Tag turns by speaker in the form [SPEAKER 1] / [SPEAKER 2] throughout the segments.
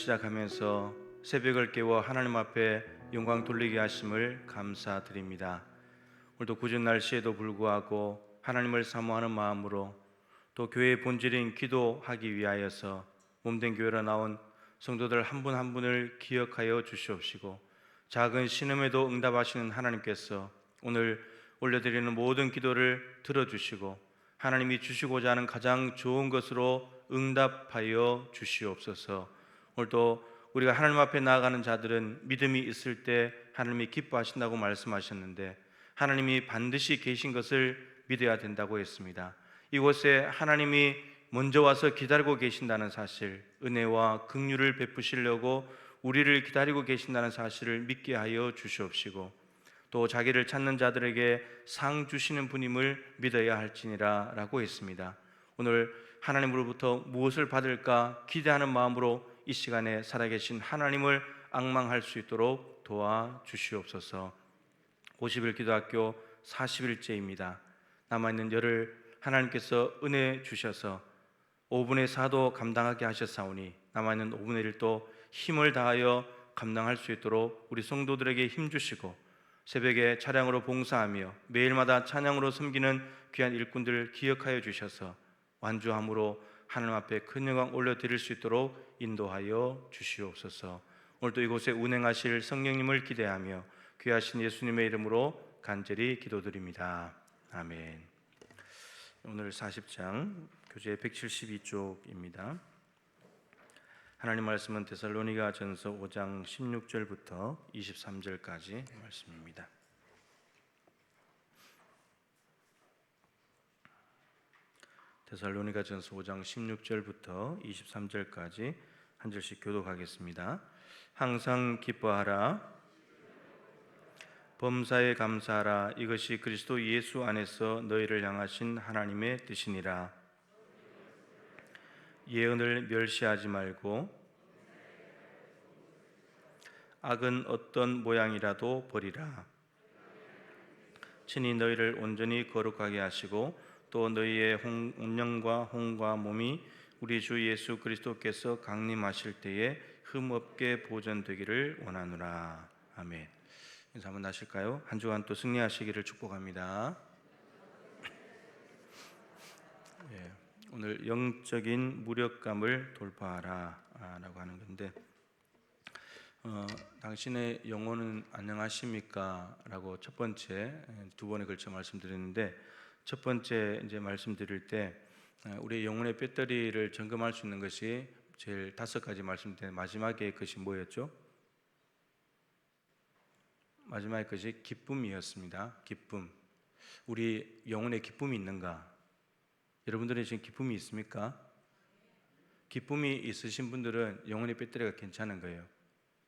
[SPEAKER 1] 시작하면서 새벽을 깨워 하나님 앞에 영광 돌리게 하심을 감사드립니다. 오늘도 궂은 날씨에도 불구하고 하나님을 사모하는 마음으로 또 교회의 본질인 기도하기 위하여서 몸된 교회로 나온 성도들 한 분 한 분을 기억하여 주시옵시고, 작은 신음에도 응답하시는 하나님께서 오늘 올려드리는 모든 기도를 들어주시고 하나님이 주시고자 하는 가장 좋은 것으로 응답하여 주시옵소서. 오늘도 우리가 하나님 앞에 나아가는 자들은 믿음이 있을 때 하나님이 기뻐하신다고 말씀하셨는데, 하나님이 반드시 계신 것을 믿어야 된다고 했습니다. 이곳에 하나님이 먼저 와서 기다리고 계신다는 사실, 은혜와 긍휼을 베푸시려고 우리를 기다리고 계신다는 사실을 믿게 하여 주시옵시고, 또 자기를 찾는 자들에게 상 주시는 분임을 믿어야 할지니라 라고 했습니다. 오늘 하나님으로부터 무엇을 받을까 기대하는 마음으로 이 시간에 살아계신 하나님을 앙망할 수 있도록 도와주시옵소서. 50일 기도학교 40일째입니다. 남아있는 열을 하나님께서 은혜 주셔서 5분의 4도 감당하게 하셨사오니 남아있는 5분의 1도 힘을 다하여 감당할 수 있도록 우리 성도들에게 힘 주시고, 새벽에 차량으로 봉사하며 매일마다 찬양으로 섬기는 귀한 일꾼들 기억하여 주셔서 완주함으로 하나님 앞에 큰 영광 올려드릴 수 있도록 인도하여 주시옵소서. 오늘도 이곳에 운행하실 성령님을 기대하며 귀하신 예수님의 이름으로 간절히 기도드립니다. 아멘. 오늘 40장 교재 172쪽입니다. 하나님 말씀은 데살로니가 전서 5장 16절부터 23절까지 말씀입니다. 데살로니가 전서 5장 16절부터 23절까지 한 절씩 교독하겠습니다. 항상 기뻐하라, 범사에 감사하라. 이것이 그리스도 예수 안에서 너희를 향하신 하나님의 뜻이니라. 예언을 멸시하지 말고 악은 어떤 모양이라도 버리라. 친히 너희를 온전히 거룩하게 하시고 또 너희의 영과 혼과 몸이 우리 주 예수 그리스도께서 강림하실 때에 흠없게 보존되기를 원하노라. 아멘. 인사 한번 하실까요? 한 주간 또 승리하시기를 축복합니다. 예, 오늘 영적인 무력감을 돌파하라 라고 하는 건데, 당신의 영혼은 안녕하십니까? 라고 첫 번째, 두 번에 걸쳐 말씀드렸는데, 첫 번째 이제 말씀드릴 때 우리 영혼의 배터리를 점검할 수 있는 것이 제일 5가지 말씀드린 마지막에 것이 뭐였죠? 마지막에 것이 기쁨이었습니다. 기쁨. 우리 영혼에 기쁨이 있는가? 여러분들은 지금 기쁨이 있습니까? 기쁨이 있으신 분들은 영혼의 배터리가 괜찮은 거예요.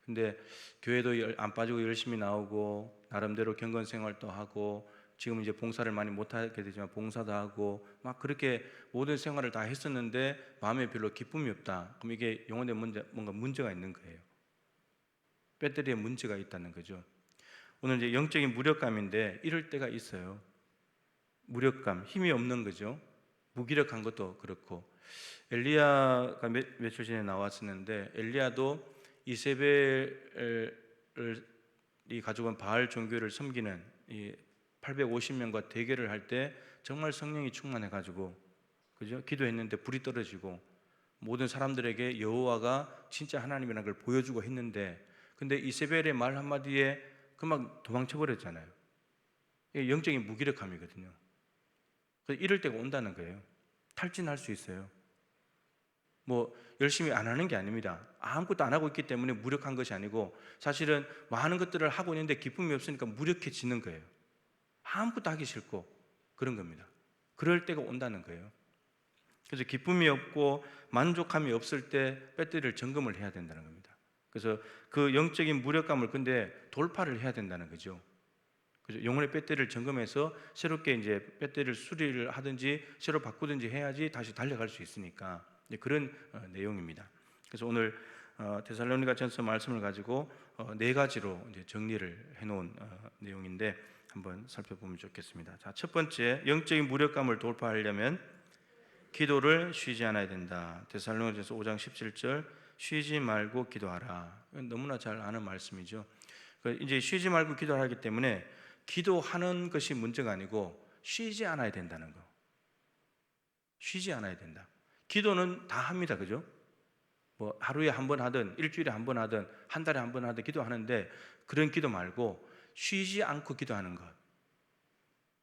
[SPEAKER 1] 근데 교회도 안 빠지고 열심히 나오고 나름대로 경건 생활도 하고, 지금 이제 봉사를 많이 못하게 되지만 봉사도 하고 막 그렇게 모든 생활을 다 했었는데 마음에 별로 기쁨이 없다. 그럼 이게 영혼에 뭔가 문제가 있는 거예요. 배터리에 문제가 있다는 거죠. 오늘 이제 영적인 무력감인데 이럴 때가 있어요. 무력감, 힘이 없는 거죠. 무기력한 것도 그렇고, 엘리야가 며칠 전에 나왔었는데, 엘리야도 이세벨이 가지고 온 바알 종교를 섬기는 이 850명과 대결을 할 때 정말 성령이 충만해가지고, 그죠? 기도했는데 불이 떨어지고 모든 사람들에게 여호와가 진짜 하나님이라는 걸 보여주고 했는데, 근데 이세벨의 말 한마디에 금방 도망쳐버렸잖아요. 이게 영적인 무기력함이거든요. 그래서 이럴 때가 온다는 거예요. 탈진할 수 있어요. 뭐 열심히 안 하는 게 아닙니다. 아무것도 안 하고 있기 때문에 무력한 것이 아니고, 사실은 많은 것들을 하고 있는데 기쁨이 없으니까 무력해지는 거예요. 아무것도 하기 싫고 그런 겁니다. 그럴 때가 온다는 거예요. 그래서 기쁨이 없고 만족함이 없을 때 배터리를 점검을 해야 된다는 겁니다. 그래서 그 영적인 무력감을 근데 돌파를 해야 된다는 거죠. 그래서 영혼의 배터리를 점검해서 새롭게 이제 배터리를 수리를 하든지 새로 바꾸든지 해야지 다시 달려갈 수 있으니까, 그런 내용입니다. 그래서 오늘 데살로니가 전서 말씀을 가지고 4가지로 이제 정리를 해놓은 내용인데 한번 살펴보면 좋겠습니다. 자, 첫 번째, 영적인 무력감을 돌파하려면 기도를 쉬지 않아야 된다. 데살로니가전서 5장 17절, 쉬지 말고 기도하라. 너무나 잘 아는 말씀이죠. 이제 쉬지 말고 기도하기 때문에 기도하는 것이 문제가 아니고 쉬지 않아야 된다는 거. 쉬지 않아야 된다. 기도는 다 합니다. 그죠? 뭐 하루에 한 번 하든 일주일에 한 번 하든 한 달에 한 번 하든 기도하는데 그런 기도 말고 쉬지 않고 기도하는 것.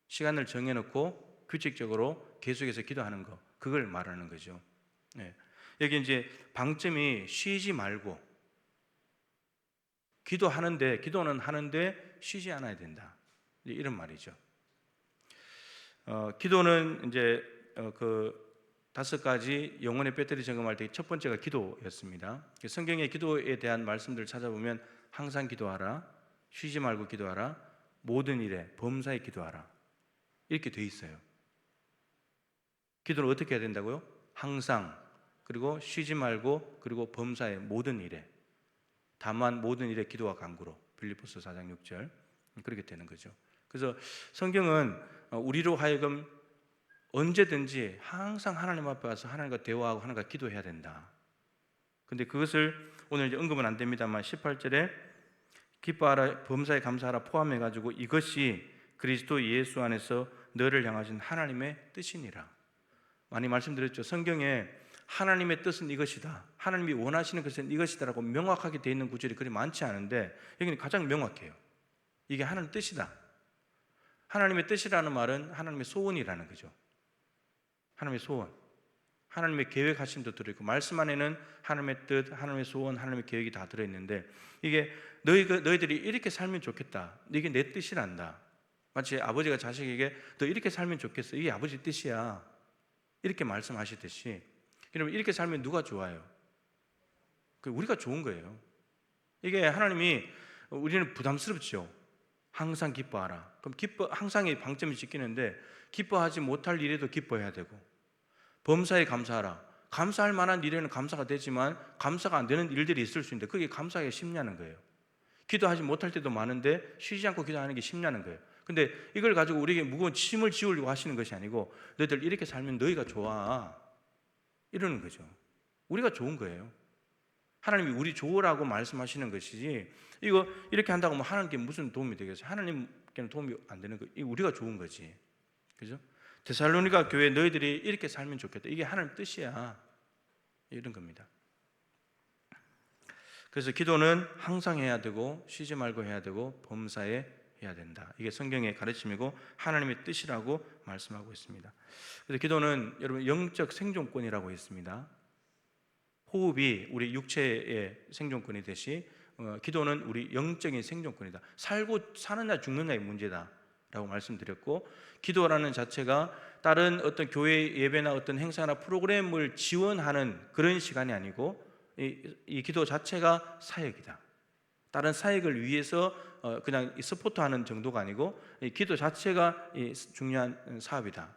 [SPEAKER 1] 시간을 정해놓고 규칙적으로 계속해서 기도하는 것. 그걸 말하는 거죠. 네. 여기 이제 방점이 쉬지 말고 기도는 하는데 쉬지 않아야 된다. 이런 말이죠. 기도는 이제 그 5가지 영혼의 배터리 점검할 때 첫 번째가 기도였습니다. 성경의 기도에 대한 말씀들을 찾아보면 항상 기도하라, 쉬지 말고 기도하라, 모든 일에 범사에 기도하라 이렇게 돼 있어요. 기도를 어떻게 해야 된다고요? 항상, 그리고 쉬지 말고, 그리고 범사에 모든 일에, 다만 모든 일에 기도와 간구로, 빌립보서 4장 6절 그렇게 되는 거죠. 그래서 성경은 우리로 하여금 언제든지 항상 하나님 앞에 와서 하나님과 대화하고 하나님과 기도해야 된다. 근데 그것을 오늘 이제 언급은 안 됩니다만 18절에 기뻐하라, 범사에 감사하라 포함해 가지고 이것이 그리스도 예수 안에서 너를 향하신 하나님의 뜻이니라. 많이 말씀드렸죠. 성경에 하나님의 뜻은 이것이다, 하나님이 원하시는 것은 이것이다라고 명확하게 되어 있는 구절이 그리 많지 않은데 여기는 가장 명확해요. 이게 하나님의 뜻이다. 하나님의 뜻이라는 말은 하나님의 소원이라는 거죠. 하나님의 소원, 하나님의 계획하심도 들어있고 말씀 안에는 하나님의 뜻, 하나님의 소원, 하나님의 계획이 다 들어있는데 이게 너희들이 이렇게 살면 좋겠다, 이게 내 뜻이란다. 마치 아버지가 자식에게 너 이렇게 살면 좋겠어, 이게 아버지 뜻이야, 이렇게 말씀하시듯이 여러분 이렇게 살면 누가 좋아요? 우리가 좋은 거예요. 이게 하나님이 우리는 부담스럽죠. 항상 기뻐하라. 그럼 항상의 방점이 찍히는데 기뻐하지 못할 일에도 기뻐해야 되고 범사에 감사하라. 감사할 만한 일에는 감사가 되지만 감사가 안 되는 일들이 있을 수 있는데 그게 감사하기가 쉽냐는 거예요. 기도하지 못할 때도 많은데 쉬지 않고 기도하는 게 쉽냐는 거예요. 근데 이걸 가지고 우리에게 무거운 짐을 지우려고 하시는 것이 아니고 너희들 이렇게 살면 너희가 좋아 이러는 거죠. 우리가 좋은 거예요. 하나님이 우리 좋으라고 말씀하시는 것이지 이거 이렇게 한다고 하면 하나님께 무슨 도움이 되겠어요? 하나님께는 도움이 안 되는 거. 우리가 좋은 거지. 그죠? 데살로니가 교회 너희들이 이렇게 살면 좋겠다. 이게 하나님 뜻이야. 이런 겁니다. 그래서 기도는 항상 해야 되고 쉬지 말고 해야 되고 범사에 해야 된다. 이게 성경의 가르침이고 하나님의 뜻이라고 말씀하고 있습니다. 그래서 기도는 여러분 영적 생존권이라고 했습니다. 호흡이 우리 육체의 생존권이듯이 기도는 우리 영적인 생존권이다. 사느냐 죽느냐의 문제다라고 말씀드렸고 기도라는 자체가 다른 어떤 교회 예배나 어떤 행사나 프로그램을 지원하는 그런 시간이 아니고 이 기도 자체가 사역이다. 다른 사역을 위해서 그냥 서포트하는 정도가 아니고 이 기도 자체가 중요한 사업이다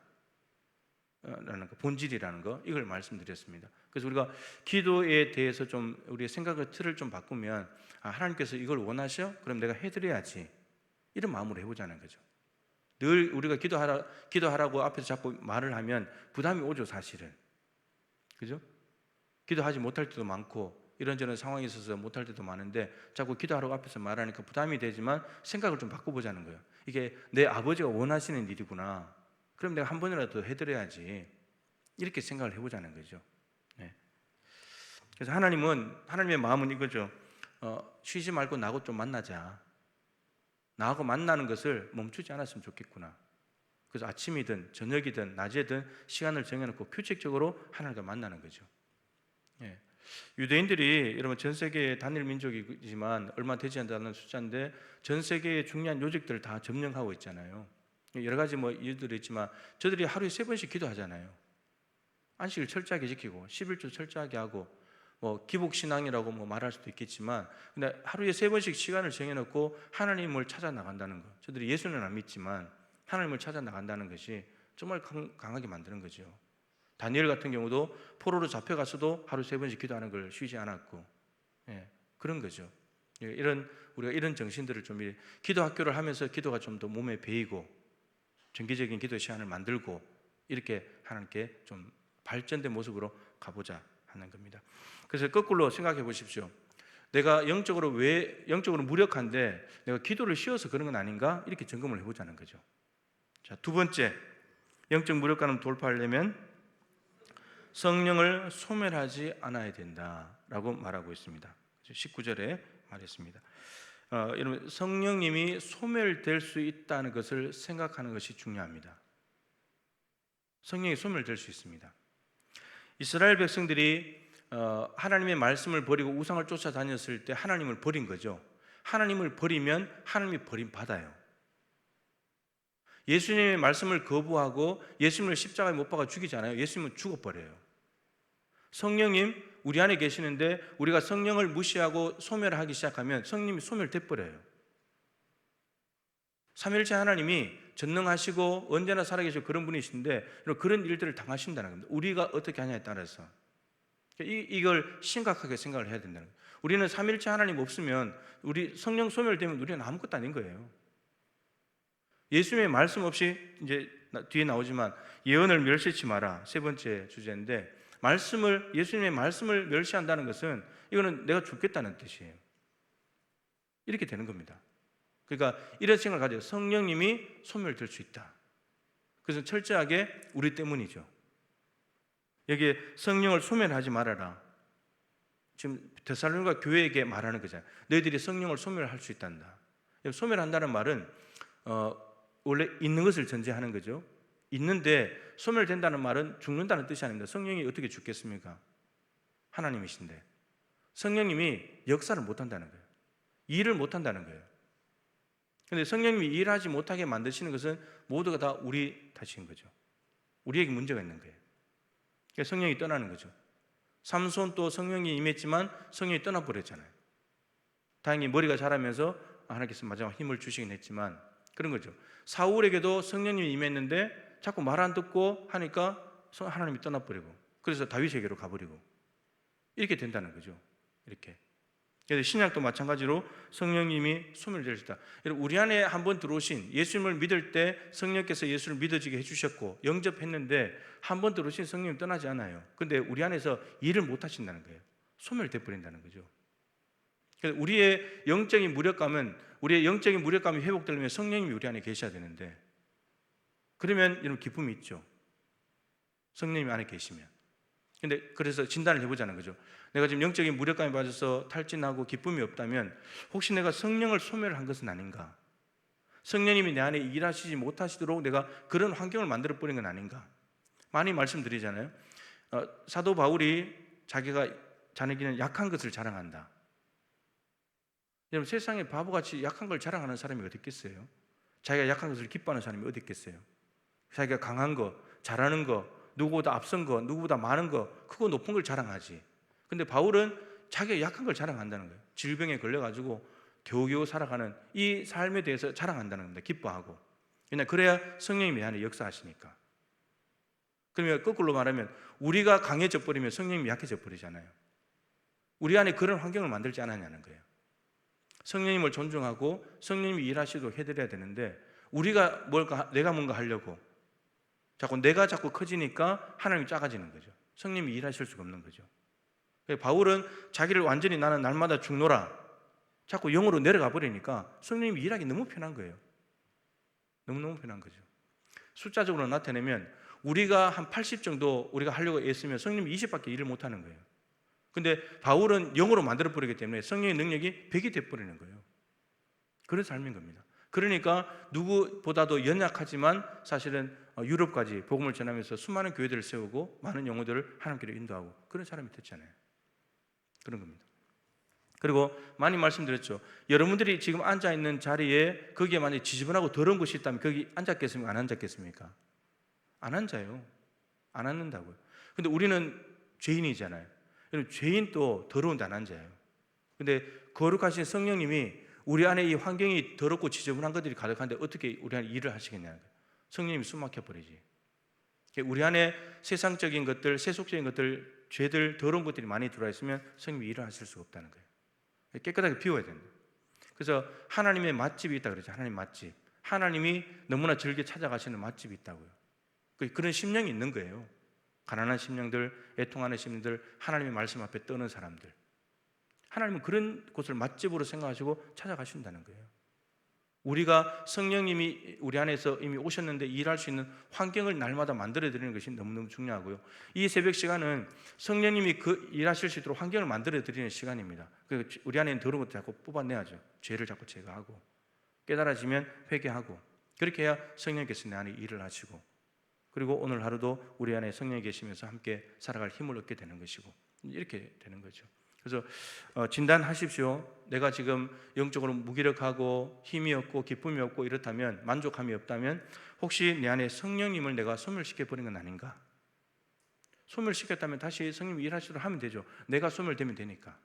[SPEAKER 1] 라는 거, 본질이라는 거, 이걸 말씀드렸습니다. 그래서 우리가 기도에 대해서 좀 우리의 생각의 틀을 좀 바꾸면 하나님께서 이걸 원하셔? 그럼 내가 해드려야지, 이런 마음으로 해보자는 거죠. 늘 우리가 기도하라고 앞에서 자꾸 말을 하면 부담이 오죠, 사실은. 그죠? 기도하지 못할 때도 많고 이런저런 상황이 있어서 못할 때도 많은데 자꾸 기도하라고 앞에서 말하니까 부담이 되지만 생각을 좀 바꿔보자는 거예요. 이게 내 아버지가 원하시는 일이구나, 그럼 내가 한 번이라도 해드려야지, 이렇게 생각을 해보자는 거죠. 네. 그래서 하나님의 마음은 이거죠. 쉬지 말고 나하고 좀 만나자. 나하고 만나는 것을 멈추지 않았으면 좋겠구나. 그래서 아침이든 저녁이든 낮에든 시간을 정해놓고 규칙적으로 하나님과 만나는 거죠. 예. 유대인들이 여러분 전 세계의 단일 민족이지만 얼마 되지 않는 숫자인데 전 세계의 중요한 요직들을 다 점령하고 있잖아요. 여러 가지 이유들이 있지만 저들이 하루에 3번씩 기도하잖아요. 안식을 철저하게 지키고 11조 철저하게 하고 기복신앙이라고 말할 수도 있겠지만 근데 하루에 3번씩 시간을 정해놓고 하나님을 찾아 나간다는 것, 저들이 예수는 안 믿지만 하나님을 찾아 나간다는 것이 정말 강하게 만드는 거죠. 다니엘 같은 경우도 포로로 잡혀갔어도 하루 3번씩 기도하는 걸 쉬지 않았고, 그런 거죠. 우리가 이런 정신들을 좀 기도 학교를 하면서 기도가 좀 더 몸에 배이고 정기적인 기도 시간을 만들고 이렇게 하나님께 좀 발전된 모습으로 가보자 하는 겁니다. 그래서 거꾸로 생각해 보십시오. 내가 영적으로 무력한데 내가 기도를 쉬어서 그런 건 아닌가? 이렇게 점검을 해보자는 거죠. 자, 두 번째, 영적 무력감을 돌파하려면 성령을 소멸하지 않아야 된다라고 말하고 있습니다. 19절에 말했습니다. 여러분, 성령님이 소멸될 수 있다는 것을 생각하는 것이 중요합니다. 성령이 소멸될 수 있습니다. 이스라엘 백성들이 하나님의 말씀을 버리고 우상을 쫓아다녔을 때 하나님을 버린 거죠. 하나님을 버리면 하나님이 버림받아요. 예수님의 말씀을 거부하고 예수님을 십자가에 못 박아 죽이잖아요. 예수님은 죽어버려요. 성령님 우리 안에 계시는데 우리가 성령을 무시하고 소멸하기 시작하면 성령님이 소멸돼 버려요. 삼위일체 하나님이 전능하시고 언제나 살아계시고 그런 분이신데 그런 일들을 당하신다는 겁니다. 우리가 어떻게 하냐에 따라서 이걸 심각하게 생각을 해야 된다는 거예요. 우리는 삼위일체 하나님 없으면 우리 성령 소멸되면 우리는 아무것도 아닌 거예요. 예수님의 말씀 없이 이제 뒤에 나오지만 예언을 멸시치 마라, 세 번째 주제인데 예수님의 말씀을 멸시한다는 것은 이거는 내가 죽겠다는 뜻이에요. 이렇게 되는 겁니다. 그러니까 이런 생각을 가져요. 성령님이 소멸될 수 있다. 그래서 철저하게 우리 때문이죠. 여기에 성령을 소멸하지 말아라. 지금 데살로니가 교회에게 말하는 거잖아요. 너희들이 성령을 소멸할 수 있단다. 소멸한다는 말은 원래 있는 것을 전제하는 거죠. 있는데 소멸된다는 말은 죽는다는 뜻이 아닙니다. 성령이 어떻게 죽겠습니까? 하나님이신데 성령님이 역사를 못한다는 거예요. 일을 못한다는 거예요. 그런데 성령님이 일하지 못하게 만드시는 것은 모두가 다 우리 탓인 거죠. 우리에게 문제가 있는 거예요. 그러니까 성령이 떠나는 거죠. 삼손도 성령이 임했지만 성령이 떠나버렸잖아요. 다행히 머리가 자라면서 하나님께서 마지막 힘을 주시긴 했지만 그런 거죠. 사울에게도 성령님이 임했는데 자꾸 말 안 듣고 하니까 하나님이 떠나버리고 그래서 다윗에게로 가버리고 이렇게 된다는 거죠. 이렇게. 그래서 신약도 마찬가지로 성령님이 소멸될 수 있다. 우리 안에 한번 들어오신 예수님을 믿을 때 성령께서 예수를 믿어지게 해주셨고 영접했는데 한번 들어오신 성령님 떠나지 않아요. 근데 우리 안에서 일을 못 하신다는 거예요. 소멸돼 버린다는 거죠. 그래서 우리의 영적인 무력감이 회복되려면 성령님이 우리 안에 계셔야 되는데 그러면 이런 기쁨이 있죠. 성령님이 안에 계시면. 근데 그래서 진단을 해보자는 거죠. 내가 지금 영적인 무력감에 빠져서 탈진하고 기쁨이 없다면 혹시 내가 성령을 소멸한 것은 아닌가? 성령님이 내 안에 일하시지 못하시도록 내가 그런 환경을 만들어 버린 건 아닌가? 많이 말씀드리잖아요. 사도 바울이 자기는 약한 것을 자랑한다. 여러분 세상에 바보같이 약한 걸 자랑하는 사람이 어디 있겠어요? 자기가 약한 것을 기뻐하는 사람이 어디 있겠어요? 자기가 강한 거, 잘하는 거, 누구보다 앞선 거, 누구보다 많은 거, 크고 높은 걸 자랑하지. 근데 바울은 자기가 약한 걸 자랑한다는 거예요. 질병에 걸려가지고 겨우겨우 살아가는 이 삶에 대해서 자랑한다는 겁니다. 기뻐하고. 그래야 성령이 내 안에 역사하시니까. 그러면 거꾸로 말하면 우리가 강해져 버리면 성령님이 약해져 버리잖아요. 우리 안에 그런 환경을 만들지 않았냐는 거예요. 성령님을 존중하고 성령님이 일하시도록 해드려야 되는데 우리가 내가 뭔가 하려고 내가 자꾸 커지니까 하나님이 작아지는 거죠. 성령님이 일하실 수가 없는 거죠. 바울은 자기를 완전히 나는 날마다 죽노라 자꾸 영으로 내려가 버리니까 성령님이 일하기 너무 편한 거예요. 너무너무 편한 거죠. 숫자적으로 나타내면 우리가 한 80 정도 우리가 하려고 애쓰면 성령님이 20밖에 일을 못하는 거예요. 근데 바울은 영으로 만들어버리기 때문에 성령의 능력이 100이 돼버리는 거예요. 그런 삶인 겁니다. 그러니까 누구보다도 연약하지만 사실은 유럽까지 복음을 전하면서 수많은 교회들을 세우고 많은 영혼들을 하나님께로 인도하고 그런 사람이 됐잖아요. 그런 겁니다. 그리고 많이 말씀드렸죠. 여러분들이 지금 앉아있는 자리에 거기에 만약에 지저분하고 더러운 것이 있다면 거기 앉았겠습니까? 안 앉았겠습니까? 안 앉아요. 안 앉는다고요. 근데 우리는 죄인이잖아요. 죄인도 더러운데 안 앉아요. 근데 거룩하신 성령님이 우리 안에 이 환경이 더럽고 지저분한 것들이 가득한데 어떻게 우리 안에 일을 하시겠냐는 거예요. 성령님이 숨 막혀버리지. 우리 안에 세상적인 것들, 세속적인 것들, 죄들, 더러운 것들이 많이 들어와 있으면 성령님이 일을 하실 수가 없다는 거예요. 깨끗하게 비워야 된다. 그래서 하나님의 맛집이 있다 그러죠. 하나님 맛집. 하나님이 너무나 즐겨 찾아가시는 맛집이 있다고요. 그런 심령이 있는 거예요. 가난한 심령들, 애통하는 심령들, 하나님의 말씀 앞에 떠는 사람들. 하나님은 그런 곳을 맛집으로 생각하시고 찾아가신다는 거예요. 우리가 성령님이 우리 안에서 이미 오셨는데 일할 수 있는 환경을 날마다 만들어 드리는 것이 너무너무 중요하고요. 이 새벽 시간은 성령님이 그 일하실 수 있도록 환경을 만들어 드리는 시간입니다. 우리 안에 있는 더러운 것도 자꾸 뽑아내야죠. 죄를 자꾸 제거하고 깨달아지면 회개하고, 그렇게 해야 성령께서 내 안에 일을 하시고, 그리고 오늘 하루도 우리 안에 성령이 계시면서 함께 살아갈 힘을 얻게 되는 것이고, 이렇게 되는 거죠. 그래서 진단하십시오. 내가 지금 영적으로 무기력하고 힘이 없고 기쁨이 없고 이렇다면, 만족함이 없다면 혹시 내 안에 성령님을 내가 소멸시켜 버린 건 아닌가? 소멸시켰다면 다시 성령님이 일하시도록 하면 되죠. 내가 소멸되면 되니까.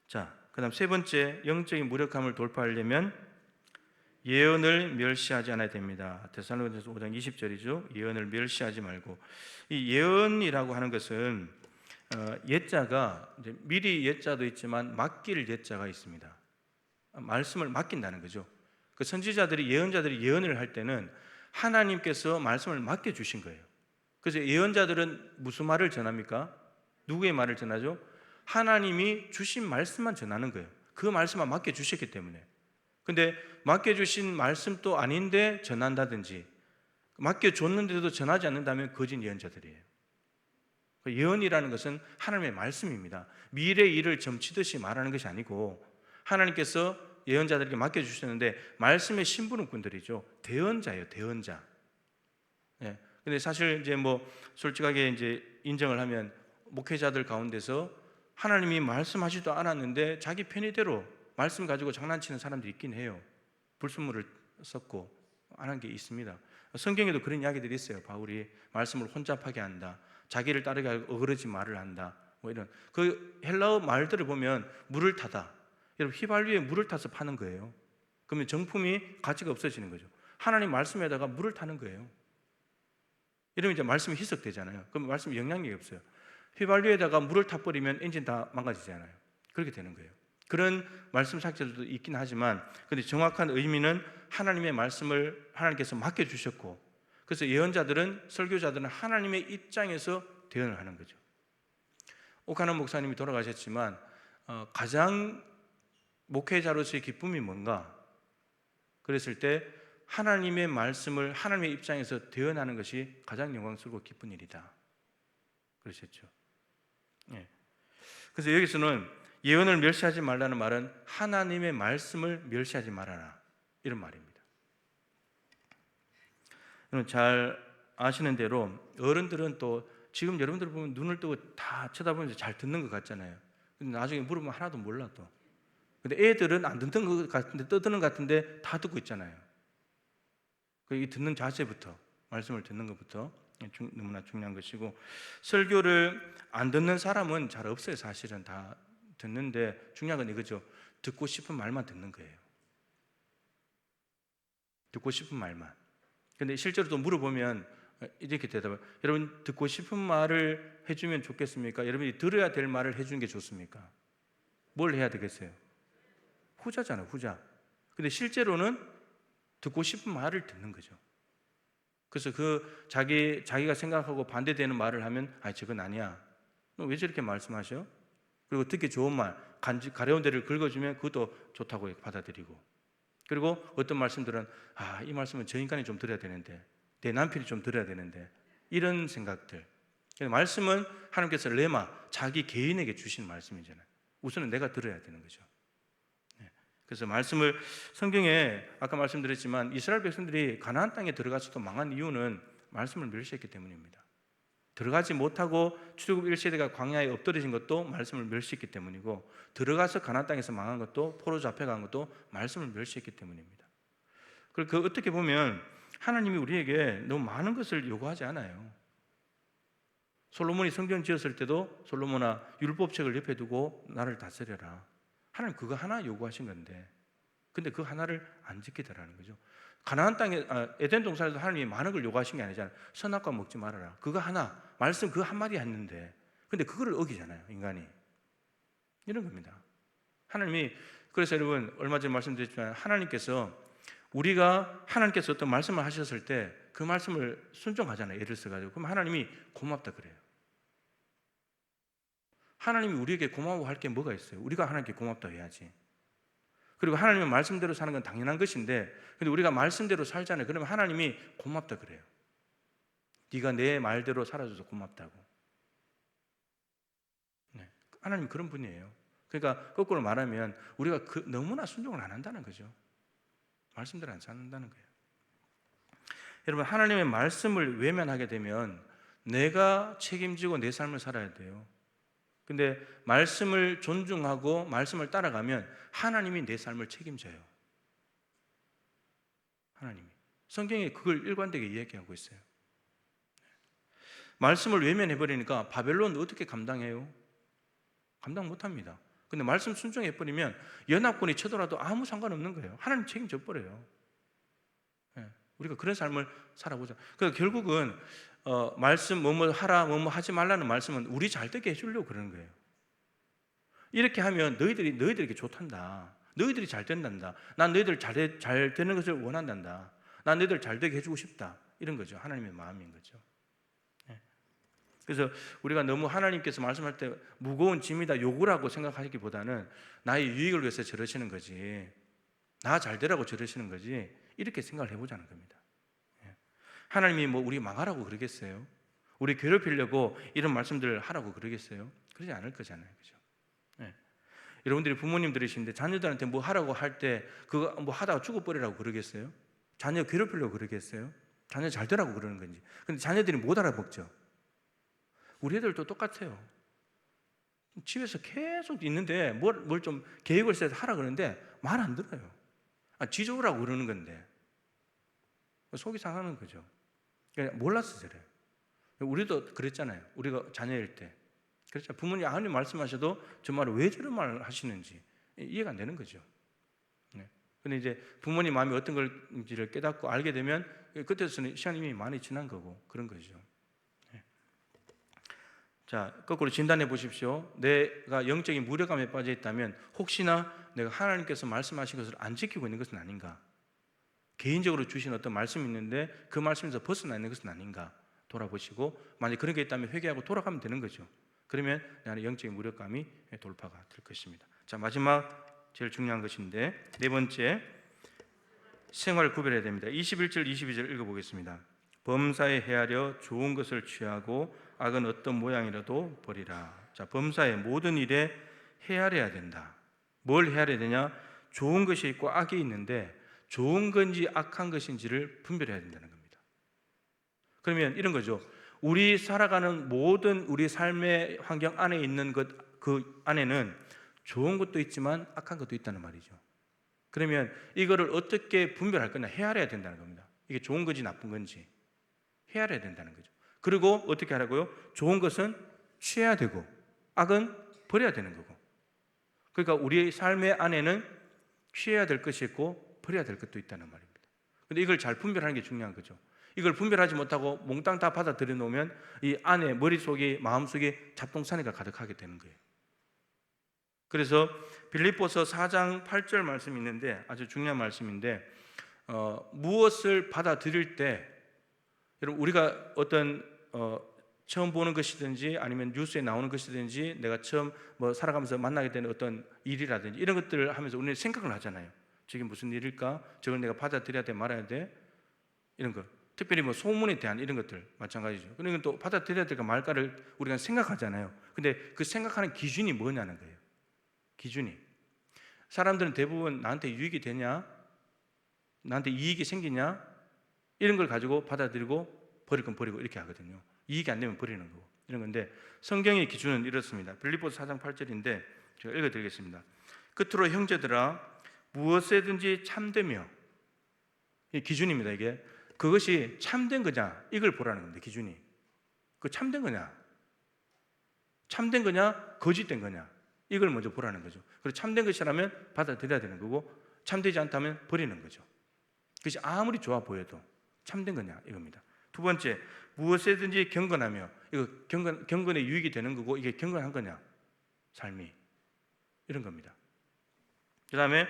[SPEAKER 1] 자, 그 다음 세 번째, 영적인 무력함을 돌파하려면 예언을 멸시하지 않아야 됩니다. 데살로니가서 5장 20절이죠. 예언을 멸시하지 말고. 이 예언이라고 하는 것은 예자가 이제 미리 예자도 있지만 맡길 예자가 있습니다. 말씀을 맡긴다는 거죠. 그 선지자들이, 예언자들이 예언을 할 때는 하나님께서 말씀을 맡겨 주신 거예요. 그래서 예언자들은 무슨 말을 전합니까? 누구의 말을 전하죠? 하나님이 주신 말씀만 전하는 거예요. 그 말씀만 맡겨 주셨기 때문에. 근데 맡겨주신 말씀도 아닌데 전한다든지, 맡겨줬는데도 전하지 않는다면 거짓 예언자들이에요. 예언이라는 것은 하나님의 말씀입니다. 미래의 일을 점치듯이 말하는 것이 아니고, 하나님께서 예언자들에게 맡겨주셨는데 말씀의 심부름꾼들이죠. 대언자예요, 대언자. 예. 근데 사실 이제 솔직하게 이제 인정을 하면, 목회자들 가운데서 하나님이 말씀하지도 않았는데 자기 편의대로 말씀 가지고 장난치는 사람들이 있긴 해요. 불순물을 섞고 하는 게 있습니다. 성경에도 그런 이야기들이 있어요. 바울이 말씀을 혼잡하게 한다, 자기를 따르게 하고 어그러지 말을 한다, 이런 그 헬라어 말들을 보면 물을 타다. 여러분, 휘발유에 물을 타서 파는 거예요. 그러면 정품이 가치가 없어지는 거죠. 하나님 말씀에다가 물을 타는 거예요. 이러면 이제 말씀이 희석되잖아요. 그럼 말씀이 영향력이 없어요. 휘발유에다가 물을 타버리면 엔진 다 망가지잖아요. 그렇게 되는 거예요. 그런 말씀 삭제들도 있긴 하지만, 근데 정확한 의미는 하나님의 말씀을 하나님께서 맡겨주셨고, 그래서 예언자들은, 설교자들은 하나님의 입장에서 대언을 하는 거죠. 오카노 목사님이 돌아가셨지만 가장 목회자로서의 기쁨이 뭔가 그랬을 때, 하나님의 말씀을 하나님의 입장에서 대언하는 것이 가장 영광스럽고 기쁜 일이다 그러셨죠. 예. 그래서 여기서는 예언을 멸시하지 말라는 말은 하나님의 말씀을 멸시하지 말아라, 이런 말입니다. 여러분 잘 아시는 대로 어른들은 또 지금 여러분들 보면 눈을 뜨고 다 쳐다보면서 잘 듣는 것 같잖아요. 근데 나중에 물으면 하나도 몰라 또. 근데 애들은 안 듣는 것 같은데, 떠드는 것 같은데 다 듣고 있잖아요. 이 듣는 자세부터, 말씀을 듣는 것부터 너무나 중요한 것이고, 설교를 안 듣는 사람은 잘 없어요. 사실은 다 듣는데 중요한 건 이거죠. 듣고 싶은 말만 듣는 거예요. 듣고 싶은 말만. 근데 실제로 또 물어보면 이렇게 대답을, 여러분 듣고 싶은 말을 해주면 좋겠습니까? 여러분이 들어야 될 말을 해주는 게 좋습니까? 뭘 해야 되겠어요? 후자잖아요, 후자. 근데 실제로는 듣고 싶은 말을 듣는 거죠. 그래서 자기가 생각하고 반대되는 말을 하면, 저건 아니야, 너 왜 저렇게 말씀하셔? 그리고 듣기 좋은 말, 가려운 데를 긁어주면 그것도 좋다고 받아들이고, 그리고 어떤 말씀들은 이 말씀은 저 인간이 좀 들어야 되는데, 내 남편이 좀 들어야 되는데, 이런 생각들. 말씀은 하나님께서 레마, 자기 개인에게 주신 말씀이잖아요. 우선은 내가 들어야 되는 거죠. 그래서 말씀을, 성경에 아까 말씀드렸지만 이스라엘 백성들이 가나안 땅에 들어가서도 망한 이유는 말씀을 멸시했기 때문입니다. 들어가지 못하고 출애굽 1세대가 광야에 엎드려진 것도 말씀을 멸시했기 때문이고, 들어가서 가나안 땅에서 망한 것도, 포로 잡혀간 것도 말씀을 멸시했기 때문입니다. 그리고 어떻게 보면 하나님이 우리에게 너무 많은 것을 요구하지 않아요. 솔로몬이 성전 지었을 때도 솔로몬아, 율법책을 옆에 두고 나를 다스려라. 하나님 그거 하나 요구하신 건데, 근데 그 하나를 안 지키더라는 거죠. 가나안 땅에, 에덴 동산에도 하나님이 많은 걸 요구하신 게 아니잖아요. 선악과 먹지 말아라, 그거 하나, 말씀 그 한마디 했는데, 근데 그거를 어기잖아요, 인간이. 이런 겁니다. 하나님이, 그래서 여러분 얼마 전에 말씀드렸지만, 하나님께서 어떤 말씀을 하셨을 때 그 말씀을 순종하잖아요. 애를 써가지고. 그럼 하나님이 고맙다 그래요. 하나님이 우리에게 고마워할 게 뭐가 있어요? 우리가 하나님께 고맙다 해야지. 그리고 하나님의 말씀대로 사는 건 당연한 것인데, 근데 우리가 말씀대로 살잖아요. 그러면 하나님이 고맙다 그래요. 네가 내 말대로 살아줘서 고맙다고. 네. 하나님 그런 분이에요. 그러니까 거꾸로 말하면 우리가 너무나 순종을 안 한다는 거죠. 말씀대로 안 산다는 거예요. 여러분, 하나님의 말씀을 외면하게 되면 내가 책임지고 내 삶을 살아야 돼요. 근데 말씀을 존중하고 말씀을 따라가면 하나님이 내 삶을 책임져요. 하나님이. 성경에 그걸 일관되게 이야기하고 있어요. 말씀을 외면해버리니까 바벨론 어떻게 감당해요? 감당 못합니다. 근데 말씀 순종해버리면 연합군이 쳐들어도 아무 상관없는 거예요. 하나님 책임져 버려요. 우리가 그런 삶을 살아보자. 그러니까 결국은 말씀 뭐뭐 하라 뭐뭐 하지 말라는 말씀은 우리 잘 되게 해주려고 그러는 거예요. 이렇게 하면 너희들에게 좋단다. 너희들이 잘 된단다. 난 너희들 잘 되는 것을 원한단다. 난 너희들 잘 되게 해주고 싶다. 이런 거죠. 하나님의 마음인 거죠. 그래서 우리가 너무 하나님께서 말씀할 때 무거운 짐이다, 요구라고 생각하기보다는 나의 유익을 위해서 저러시는 거지, 나 잘 되라고 저러시는 거지, 이렇게 생각을 해보자는 겁니다. 하나님이 뭐 우리 망하라고 그러겠어요? 우리 괴롭히려고 이런 말씀들을 하라고 그러겠어요? 그러지 않을 거잖아요. 그죠? 여러분들이 부모님들이신데 자녀들한테 뭐 하라고 할 때 그거 뭐 하다가 죽어버리라고 그러겠어요? 자녀 괴롭히려고 그러겠어요? 자녀 잘 되라고 그러는 건지. 근데 자녀들이 못 알아먹죠. 우리 애들도 똑같아요. 집에서 계속 있는데 뭘 좀 계획을 세서 하라 그러는데 말 안 들어요. 지 좋으라고 그러는 건데 속이 상하는 거죠. 그러니까 몰라서 저래요. 우리도 그랬잖아요. 우리가 자녀일 때 그렇죠. 부모님 아무리 말씀하셔도 정말 왜 저런 말을 하시는지 이해가 안 되는 거죠. 근데 이제 부모님 마음이 어떤 걸지를 깨닫고 알게 되면 그때부터는 시간이 이미 많이 지난 거고 그런 거죠. 자, 거꾸로 진단해 보십시오. 내가 영적인 무력감에 빠져 있다면 혹시나 내가 하나님께서 말씀하신 것을 안 지키고 있는 것은 아닌가? 개인적으로 주신 어떤 말씀이 있는데 그 말씀에서 벗어나 있는 것은 아닌가? 돌아보시고 만약 그런 게 있다면 회개하고 돌아가면 되는 거죠. 그러면 내 안에 영적인 무력감이 돌파가 될 것입니다. 자, 마지막 제일 중요한 것인데 네 번째, 생활을 구별해야 됩니다. 21절 22절 읽어보겠습니다. 범사에 헤아려 좋은 것을 취하고 악은 어떤 모양이라도 버리라. 자, 범사의 모든 일에 헤아려야 된다. 뭘 헤아려야 되냐? 좋은 것이 있고 악이 있는데 좋은 건지 악한 것인지를 분별해야 된다는 겁니다. 그러면 이런 거죠. 우리 살아가는 모든 우리 삶의 환경 안에 있는 그 안에는 좋은 것도 있지만 악한 것도 있다는 말이죠. 그러면 이거를 어떻게 분별할 거냐? 헤아려야 된다는 겁니다. 이게 좋은 건지 나쁜 건지 헤아려야 된다는 거죠. 그리고 어떻게 하라고요? 좋은 것은 취해야 되고 악은 버려야 되는 거고. 그러니까 우리의 삶의 안에는 취해야 될 것이 있고 버려야 될 것도 있다는 말입니다. 그런데 이걸 잘 분별하는 게 중요한 거죠. 이걸 분별하지 못하고 몽땅 다 받아들여 놓으면 이 안에 머릿속에 마음속에 잡동사니가 가득하게 되는 거예요. 그래서 빌립보서 4장 8절 말씀이 있는데 아주 중요한 말씀인데 무엇을 받아들일 때 여러분 우리가 어떤 처음 보는 것이든지 아니면 뉴스에 나오는 것이든지 내가 처음 살아가면서 만나게 되는 어떤 일이라든지 이런 것들을 하면서 우리는 생각을 하잖아요. 저게 무슨 일일까? 저걸 내가 받아들여야 돼 말아야 돼? 이런 거. 특별히 소문에 대한 이런 것들 마찬가지죠. 그러니까 또 받아들여야 될까 말까를 우리가 생각하잖아요. 근데 그 생각하는 기준이 뭐냐는 거예요. 기준이. 사람들은 대부분 나한테 유익이 되냐? 나한테 이익이 생기냐? 이런 걸 가지고 받아들이고 버릴 건 버리고 이렇게 하거든요. 이익이 안 되면 버리는 거고 이런 건데 성경의 기준은 이렇습니다. 빌립보서 4장 8절인데 제가 읽어드리겠습니다. 끝으로 형제들아 무엇에든지 참되며 이 기준입니다. 이게 그것이 참된 거냐 이걸 보라는 겁니다. 기준이 그 참된 거냐 참된 거냐 거짓된 거냐 이걸 먼저 보라는 거죠. 그리고 참된 것이라면 받아들여야 되는 거고 참되지 않다면 버리는 거죠. 그것이 아무리 좋아 보여도 참된 거냐 이겁니다. 두 번째, 무엇에든지 경건하며 이거 경건에 유익이 되는 거고 이게 경건한 거냐 삶이 이런 겁니다. 그 다음에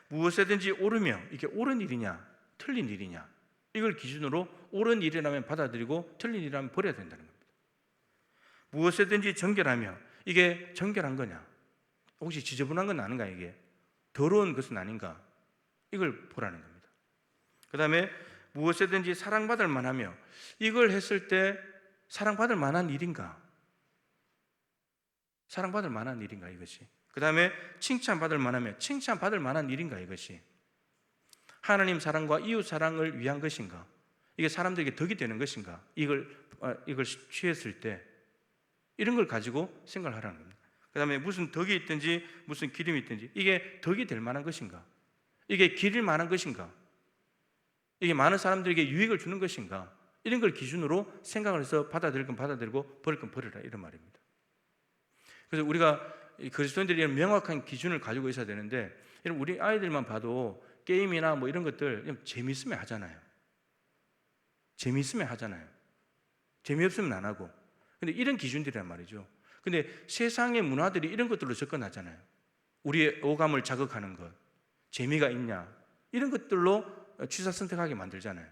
[SPEAKER 1] 무엇에든지 옳으며 이게 옳은 일이냐 틀린 일이냐 이걸 기준으로 옳은 일이라면 받아들이고 틀린 일이라면 버려야 된다는 겁니다. 무엇이든지 정결하며, 이게 정결한 거냐? 혹시 지저분한 건 아닌가? 이게 더러운 것은 아닌가? 이걸 보라는 겁니다. 그 다음에 무엇이든지 사랑받을 만하며, 이걸 했을 때 사랑받을 만한 일인가? 사랑받을 만한 일인가 이것이? 그 다음에 칭찬받을 만하며 칭찬받을 만한 일인가 이것이? 하나님 사랑과 이웃 사랑을 위한 것인가? 이게 사람들에게 덕이 되는 것인가? 이걸 취했을 때 이런 걸 가지고 생각을 하라는 겁니다. 그 다음에 무슨 덕이 있든지 무슨 기름이 있든지 이게 덕이 될 만한 것인가? 이게 기릴 만한 것인가? 이게 많은 사람들에게 유익을 주는 것인가? 이런 걸 기준으로 생각을 해서 받아들일 건 받아들이고 버릴 건 버리라, 이런 말입니다. 그래서 우리가 그리스도인들이 이런 명확한 기준을 가지고 있어야 되는데, 우리 아이들만 봐도 게임이나 뭐 이런 것들 재미있으면 하잖아요. 재미있으면 하잖아요. 재미없으면 안 하고. 근데 이런 기준들이란 말이죠. 근데 세상의 문화들이 이런 것들로 접근하잖아요. 우리의 오감을 자극하는 것, 재미가 있냐, 이런 것들로 취사 선택하게 만들잖아요.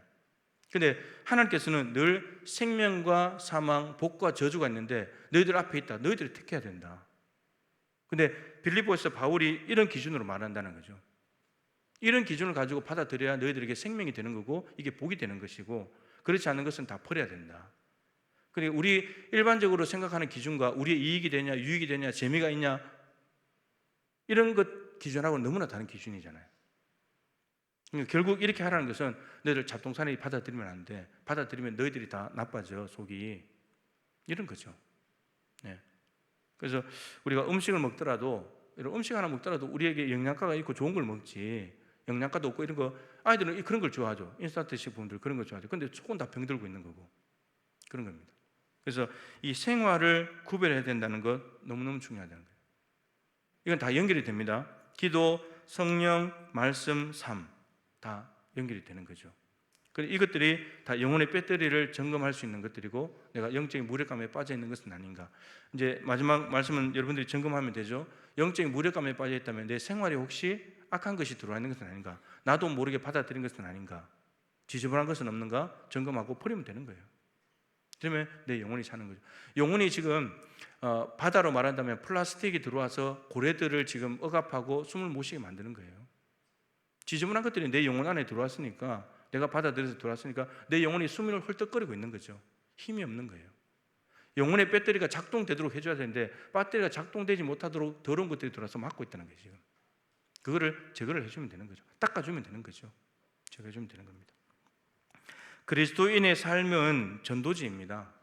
[SPEAKER 1] 근데 하나님께서는 늘 생명과 사망, 복과 저주가 있는데 너희들 앞에 있다. 너희들이 택해야 된다. 근데 빌립보에서 바울이 이런 기준으로 말한다는 거죠. 이런 기준을 가지고 받아들여야 너희들에게 생명이 되는 거고 이게 복이 되는 것이고, 그렇지 않은 것은 다 버려야 된다. 그리고 우리 일반적으로 생각하는 기준과 우리의 이익이 되냐, 유익이 되냐, 재미가 있냐, 이런 것 기준하고는 너무나 다른 기준이잖아요. 그러니까 결국 이렇게 하라는 것은 너희들 잡동사니 받아들이면 안 돼. 받아들이면 너희들이 다 나빠져, 속이. 이런 거죠. 네. 그래서 우리가 음식을 먹더라도, 이런 음식 하나 먹더라도 우리에게 영양가가 있고 좋은 걸 먹지, 영양가도 없고 이런 거, 아이들은 그런 걸 좋아하죠. 인스턴트 식품들 그런 걸 좋아하죠. 근데 속은 다 병들고 있는 거고 그런 겁니다. 그래서 이 생활을 구별해야 된다는 것 너무너무 중요하다는 거예요. 이건 다 연결이 됩니다. 기도, 성령, 말씀, 삶 다 연결이 되는 거죠. 그리고 이것들이 다 영혼의 배터리를 점검할 수 있는 것들이고, 내가 영적인 무력감에 빠져 있는 것은 아닌가. 이제 마지막 말씀은 여러분들이 점검하면 되죠. 영적인 무력감에 빠져 있다면 내 생활에 혹시 악한 것이 들어와 있는 것은 아닌가, 나도 모르게 받아들인 것은 아닌가, 지저분한 것은 없는가 점검하고 버리면 되는 거예요. 그러면 내 영혼이 사는 거죠. 영혼이 지금 바다로 말한다면 플라스틱이 들어와서 고래들을 지금 억압하고 숨을 못 쉬게 만드는 거예요. 지저분한 것들이 내 영혼 안에 들어왔으니까, 내가 받아들여서 들어왔으니까 내 영혼이 숨을 헐떡거리고 있는 거죠. 힘이 없는 거예요. 영혼의 배터리가 작동되도록 해줘야 되는데 배터리가 작동되지 못하도록 더러운 것들이 들어와서 막고 있다는 거예요. 지금 그거를 제거를 해주면 되는 거죠. 닦아주면 되는 거죠. 제거해주면 되는 겁니다. 그리스도인의 삶은 전도지입니다.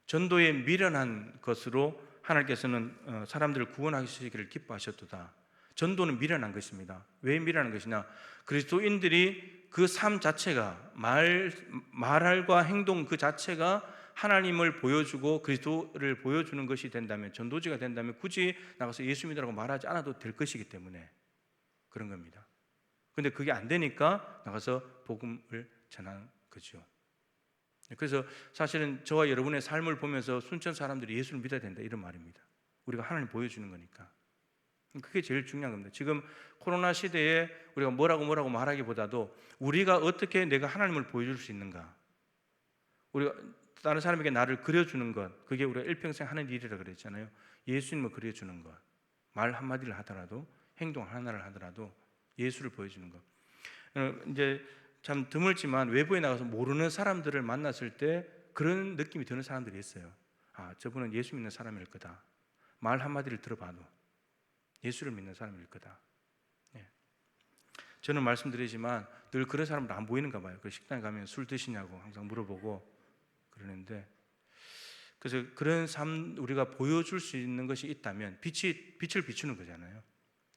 [SPEAKER 1] 전도에 미련한 것으로 하나님께서는 사람들을 구원하시기를 기뻐하셨도다. 전도는 미련한 것입니다. 왜 미련한 것이냐? 그리스도인들이 그 삶 자체가, 말과 행동 그 자체가 하나님을 보여주고 그리스도를 보여주는 것이 된다면, 전도지가 된다면 굳이 나가서 예수 믿으라고 말하지 않아도 될 것이기 때문에 그런 겁니다. 근데 그게 안 되니까 나가서 복음을 전하는 거죠. 그래서 사실은 저와 여러분의 삶을 보면서 순천 사람들이 예수를 믿어야 된다, 이런 말입니다. 우리가 하나님 보여주는 거니까. 그게 제일 중요한 겁니다. 지금 코로나 시대에 우리가 뭐라고 말하기보다도 우리가 어떻게 내가 하나님을 보여줄 수 있는가, 우리가 다른 사람에게 나를 그려주는 것, 그게 우리가 일평생 하는 일이라 그랬잖아요. 예수님을 그려주는 것, 말 한마디를 하더라도, 행동 하나를 하더라도 예수를 보여주는 것. 이제 참 드물지만 외부에 나가서 모르는 사람들을 만났을 때 그런 느낌이 드는 사람들이 있어요. 아, 저분은 예수 믿는 사람일 거다. 말 한마디를 들어봐도 예수를 믿는 사람일 거다. 예. 저는 말씀드리지만 늘 그런 사람들 안 보이는가 봐요. 그 식당에 가면 술 드시냐고 항상 물어보고 그러는데, 그래서 그런 삶 우리가 보여줄 수 있는 것이 있다면, 빛을 비추는 거잖아요.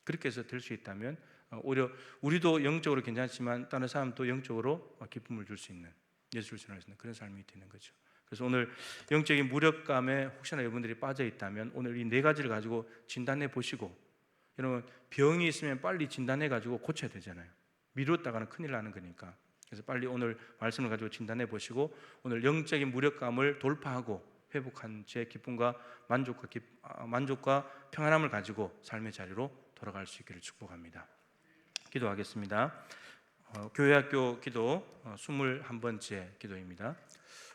[SPEAKER 1] 그렇게 해서 될 수 있다면 오히려 우리도 영적으로 괜찮지만 다른 사람도 영적으로 기쁨을 줄 수 있는, 예수를 전할 수 있는 그런 삶이 되는 거죠. 그래서 오늘 영적인 무력감에 혹시나 여러분들이 빠져 있다면 오늘 이 네 가지를 가지고 진단해 보시고, 여러분 병이 있으면 빨리 진단해 가지고 고쳐야 되잖아요. 미뤘다가는 큰일 나는 거니까. 그래서 빨리 오늘 말씀을 가지고 진단해 보시고 오늘 영적인 무력감을 돌파하고 회복한 제 기쁨과 만족과 평안함을 가지고 삶의 자리로 돌아갈 수 있기를 축복합니다. 기도하겠습니다. 교회학교 기도 21번째 기도입니다.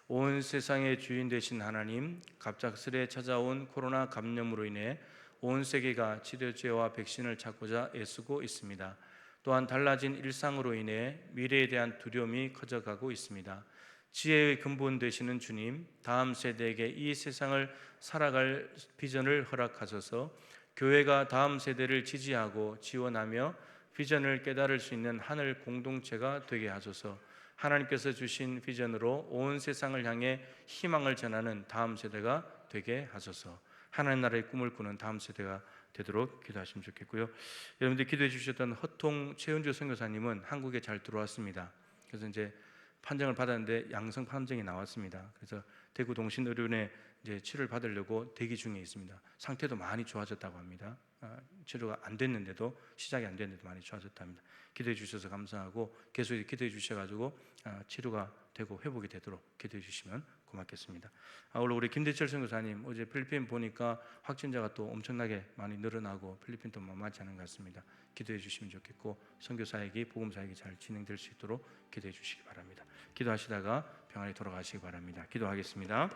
[SPEAKER 1] 온 세상의 주인 되신 하나님, 갑작스레 찾아온 코로나 감염으로 인해 온 세계가 치료제와 백신을 찾고자 애쓰고 있습니다. 또한 달라진 일상으로 인해 미래에 대한 두려움이 커져가고 있습니다. 지혜의 근본 되시는 주님, 다음 세대에게 이 세상을 살아갈 비전을 허락하셔서 교회가 다음 세대를 지지하고 지원하며 비전을 깨달을 수 있는 하늘 공동체가 되게 하소서. 하나님께서 주신 비전으로 온 세상을 향해 희망을 전하는 다음 세대가 되게 하소서. 하나님 나라의 꿈을 꾸는 다음 세대가 되도록 기도하시면 좋겠고요. 여러분들이 기도해 주셨던 허통 최은주 선교사님은 한국에 잘 들어왔습니다. 그래서 이제 판정을 받았는데 양성 판정이 나왔습니다. 그래서 대구 동신의료원에 이제 치료를 받으려고 대기 중에 있습니다. 상태도 많이 좋아졌다고 합니다. 치료가 안 됐는데도, 시작이 안 됐는데도 많이 좋아졌답니다. 기도해 주셔서 감사하고 계속 기도해 주셔가지고 치료가 되고 회복이 되도록 기도해 주시면 고맙겠습니다. 오늘 우리 김대철 선교사님 어제 필리핀 보니까 확진자가 또 엄청나게 많이 늘어나고 필리핀도 만만치 않은 것 같습니다. 기도해 주시면 좋겠고 선교 사역이 복음 사역이 잘 진행될 수 있도록 기도해 주시기 바랍니다. 기도하시다가 평안히 돌아가시기 바랍니다. 기도하겠습니다.